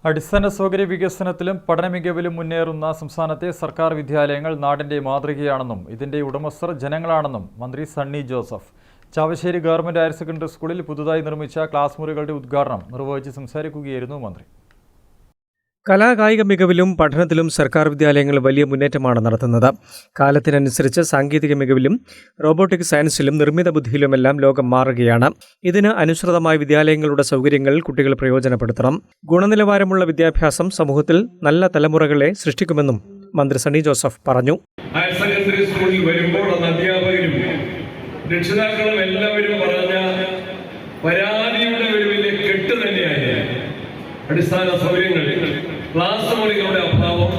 അടിസ്ഥാന സൗകര്യ വികസനത്തിലും പഠന മികവിലും മുന്നേറുന്ന സംസ്ഥാനത്തെ സർക്കാർ വിദ്യാലയങ്ങൾ നാടിന്റെ മാതൃകയാണെന്നും ഇതിന്റെ ഉടമസ്ഥർ ജനങ്ങളാണെന്നും മന്ത്രി Sunny Joseph Chavassery government higher secondary സ്കൂളിൽ പുതുതായി നിർമ്മിച്ച ക്ലാസ് മുറികളുടെ ഉദ്ഘാടനം നിർവഹിച്ച് സംസാരിക്കുകയായിരുന്നു മന്ത്രി. കലാകായിക മികവിലും പഠനത്തിലും സർക്കാർ വിദ്യാലയങ്ങൾ വലിയ മുന്നേറ്റമാണ് നടത്തുന്നത്. കാലത്തിനനുസരിച്ച് സാങ്കേതിക മികവിലും റോബോട്ടിക് സയൻസിലും നിർമ്മിത ബുദ്ധിയിലുമെല്ലാം ലോകം മാറുകയാണ്. ഇതിന് അനുസൃതമായ വിദ്യാലയങ്ങളുടെ സൗകര്യങ്ങൾ കുട്ടികൾ പ്രയോജനപ്പെടുത്തണം. ഗുണനിലവാരമുള്ള വിദ്യാഭ്യാസം സമൂഹത്തിൽ നല്ല തലമുറകളെ സൃഷ്ടിക്കുമെന്നും മന്ത്രി സണ്ണി ജോസഫ് പറഞ്ഞു. ഹയർ സെക്കൻഡറി സ്കൂളിൽ വരുമ്പോൾ അധ്യാപകരും രക്ഷിതാക്കളും എല്ലാവരും പറഞ്ഞ പരാതിയുടെ ഒരു വലിയ കെട്ട് തന്നെയായിരുന്നു അടിസ്ഥാന സൗകര്യങ്ങൾ, ക്ലാസ് മുറികളുടെ അഭാവം.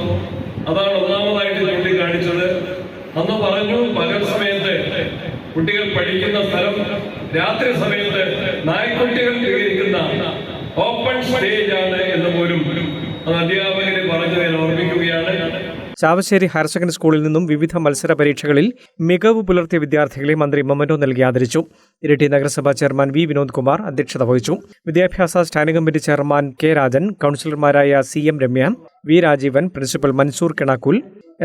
അതാണ് ഒന്നാമതായിട്ട് ചൂണ്ടിക്കാണിച്ചത്. അന്ന് പറഞ്ഞു, പകൽ സമയത്ത് കുട്ടികൾ പഠിക്കുന്ന സ്ഥലം രാത്രി സമയത്ത് നായ്ക്കുട്ടികൾ സ്വീകരിക്കുന്ന ഓപ്പൺ സ്റ്റേജ് ആണ് എന്ന് പോലും അധ്യാപകരെ പറഞ്ഞു ഞാൻ ഓർമ്മിക്കുകയാണ്. ചാവശ്ശേരി ഹയർ സെക്കൻഡറി സ്കൂളിൽ നിന്നും വിവിധ മത്സര പരീക്ഷകളിൽ മികവ് പുലർത്തിയ വിദ്യാർത്ഥികളെ മന്ത്രി മൊമന്റോ നൽകി ആദരിച്ചു. ഇരിട്ടി നഗരസഭാ ചെയർമാൻ വി വിനോദ് കുമാർ അധ്യക്ഷത വഹിച്ചു. വിദ്യാഭ്യാസ standing committee chairman K Rajan, കൗൺസിലർമാരായ CM Ramya, V Rajeevan, principal Mansoor Kinakkool,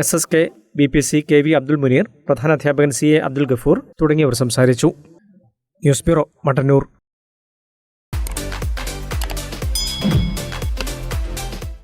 SSK BPC KV Abdul Muneer, പ്രധാനാധ്യാപകൻ CA അബ്ദുൽ ഗഫൂർ തുടങ്ങിയവർ സംസാരിച്ചു. News bureau, Mattannur.